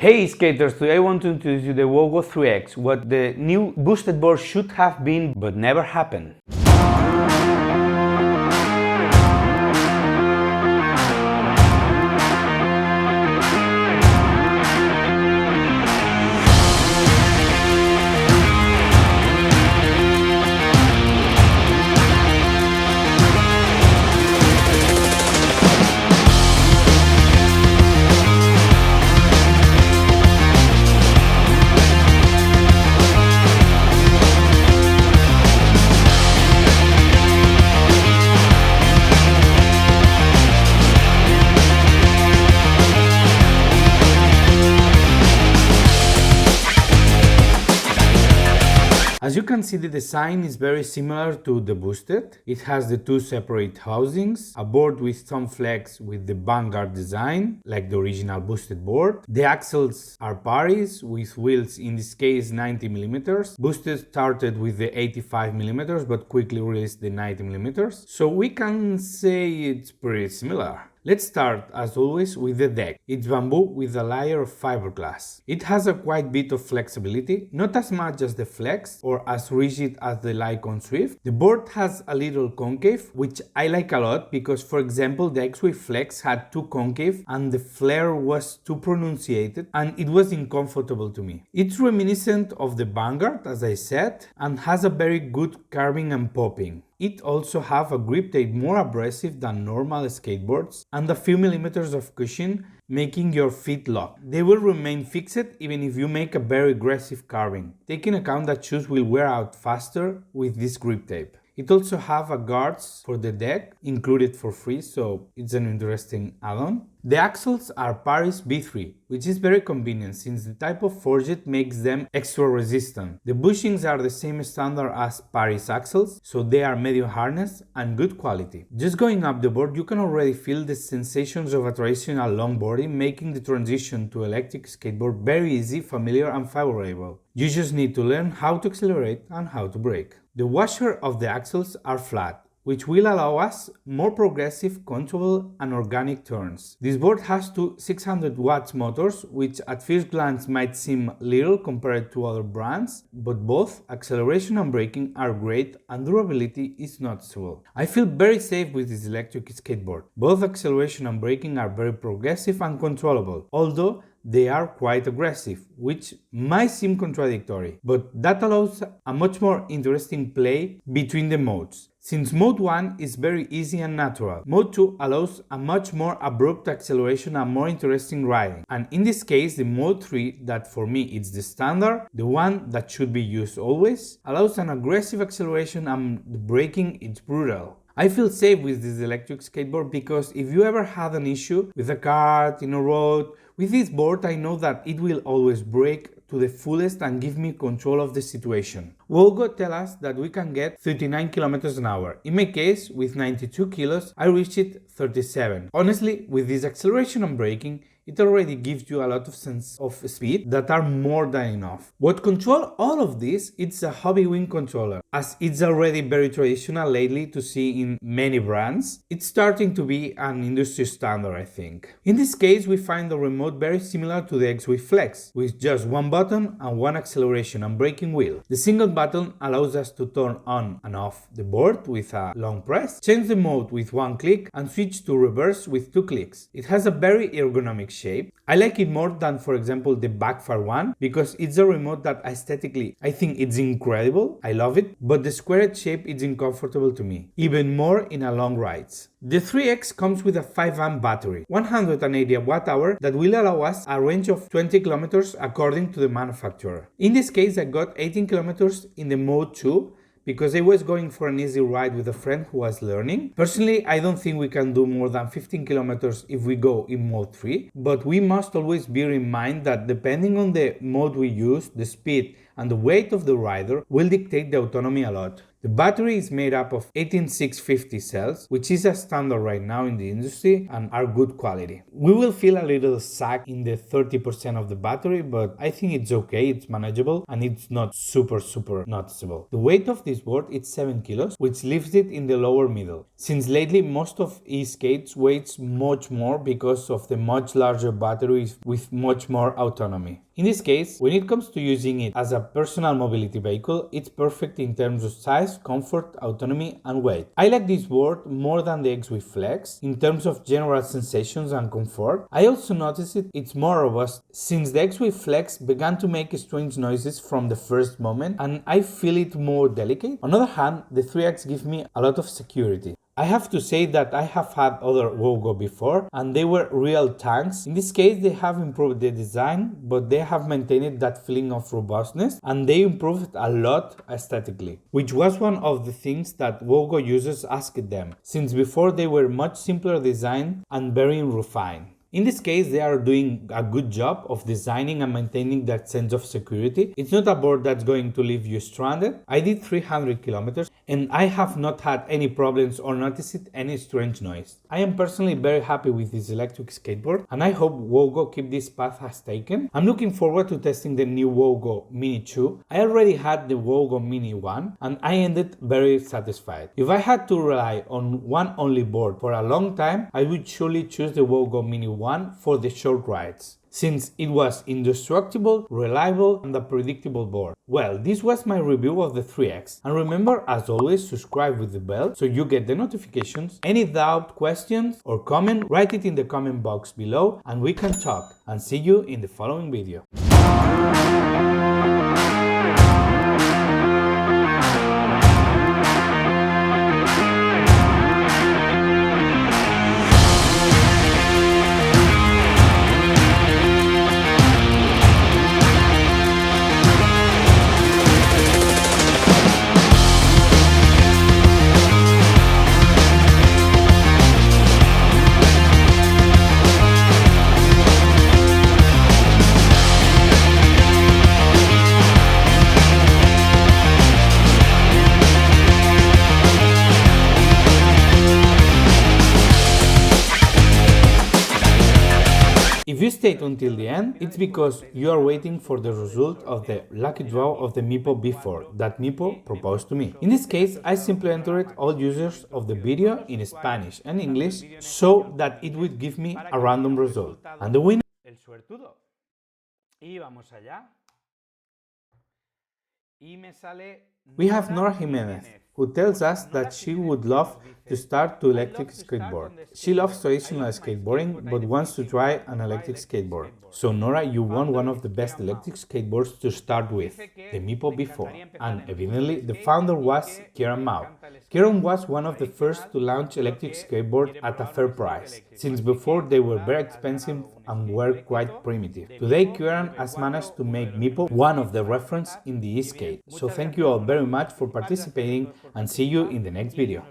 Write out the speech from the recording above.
Hey skaters, today I want to introduce you the Wowgo 3X, what the new boosted board should have been but never happened. As you can see, the design is very similar to the boosted. It has the two separate housings, a board with some flex with the Vanguard design, like the original boosted board. The axles are Paris, with wheels in this case 90mm. Boosted started with the 85mm but quickly released the 90mm. So we can say it's pretty similar. Let's start, as always, with the deck. It's bamboo with a layer of fiberglass. It has a quite bit of flexibility, not as much as the Flex or as rigid as the Lycon Swift. The board has a little concave, which I like a lot because, for example, the X-Wave Flex had too concave and the flare was too pronunciated and it was uncomfortable to me. It's reminiscent of the Vanguard, as I said, and has a very good carving and popping. It also has a grip tape more abrasive than normal skateboards and a few millimeters of cushion, making your feet lock. They will remain fixed even if you make a very aggressive carving, taking account that shoes will wear out faster with this grip tape. It also has a guards for the deck included for free, so it's an interesting add-on. The axles are Paris B3, which is very convenient since the type of forged makes them extra resistant. The bushings are the same standard as Paris axles, so they are medium hardness and good quality. Just going up the board, you can already feel the sensations of a traditional longboarding, making the transition to electric skateboard very easy, familiar and favorable. You just need to learn how to accelerate and how to brake. The washer of the axles are flat, which will allow us more progressive, controllable and organic turns. This board has two 600 watts motors, which at first glance might seem little compared to other brands, but both acceleration and braking are great and durability is noticeable. I feel very safe with this electric skateboard. Both acceleration and braking are very progressive and controllable, although they are quite aggressive, which might seem contradictory, but that allows a much more interesting play between the modes. Since Mode 1 is very easy and natural, Mode 2 allows a much more abrupt acceleration and more interesting riding. And in this case, the Mode 3, that for me is the standard, the one that should be used always, allows an aggressive acceleration and the braking is brutal. I feel safe with this electric skateboard because if you ever had an issue with a kart in a road, with this board I know that it will always brake to the fullest and give me control of the situation. Wowgo tell us that we can get 39 km an hour. In my case, with 92 kilos, I reached 37. Honestly, with this acceleration and braking, it already gives you a lot of sense of speed that are more than enough. What control all of this, it's a hobby wing controller. As it's already very traditional lately to see in many brands, it's starting to be an industry standard, I think. In this case, we find the remote very similar to the X-Wave Flex, with just one button and one acceleration and braking wheel. The single button allows us to turn on and off the board with a long press, change the mode with one click, and switch to reverse with two clicks. It has a very ergonomic shape. I like it more than, for example, the Backfire one because it's a remote that aesthetically I think it's incredible. I love it, but the squared shape is uncomfortable to me, even more in a long rides. The 3X comes with a 5 amp battery, 180 watt-hour that will allow us a range of 20 kilometers according to the manufacturer. In this case, I got 18 kilometers in the Mode 2 because I was going for an easy ride with a friend who was learning. Personally, I don't think we can do more than 15 kilometers if we go in Mode 3, but we must always bear in mind that depending on the mode we use, the speed and the weight of the rider will dictate the autonomy a lot. The battery is made up of 18650 cells, which is a standard right now in the industry and are good quality. We will feel a little sag in the 30% of the battery, but I think it's okay, it's manageable, and it's not super noticeable. The weight of this board is 7 kilos, which leaves it in the lower middle. Since lately most of e-skates weighs much more because of the much larger batteries with much more autonomy. In this case, when it comes to using it as a personal mobility vehicle, it's perfect in terms of size, comfort, autonomy, and weight. I like this board more than the X-Wave Flex in terms of general sensations and comfort. I also noticed it's more robust since the X-Wave Flex began to make strange noises from the first moment, and I feel it more delicate. On the other hand, the 3X gives me a lot of security. I have to say that I have had other Wowgo before and they were real tanks. In this case they have improved the design, but they have maintained that feeling of robustness and they improved a lot aesthetically, which was one of the things that Wowgo users asked them, since before they were much simpler design and very refined. In this case, they are doing a good job of designing and maintaining that sense of security. It's not a board that's going to leave you stranded. I did 300 kilometers and I have not had any problems or noticed any strange noise. I am personally very happy with this electric skateboard and I hope Wowgo keep this path has taken. I'm looking forward to testing the new Wowgo Mini 2. I already had the Wowgo Mini 1 and I ended very satisfied. If I had to rely on one only board for a long time, I would surely choose the Wowgo Mini 1 for the short rides, since it was indestructible, reliable, and a predictable board. Well, this was my review of the 3X, and remember, as always, subscribe with the bell so you get the notifications. Any doubt, questions, or comment, write it in the comment box below and we can talk, and see you in the following video. If you stayed until the end, it's because you are waiting for the result of the lucky draw of the Meepo B4 that Meepo proposed to me. In this case, I simply entered all users of the video in Spanish and English so that it would give me a random result. And the winner... El suertudo. Y vamos allá. Y me sale... We have Nora Jimenez, who tells us that she would love to start to electric skateboard. She loves traditional skateboarding but wants to try an electric skateboard. So Nora, you won one of the best electric skateboards to start with, the Meepo B4. And evidently the founder was Arnau. Arnau was one of the first to launch electric skateboard at a fair price, since before they were very expensive and were quite primitive. Today Arnau has managed to make Meepo one of the reference in the e-skate. So thank you all very much for participating and see you in the next video.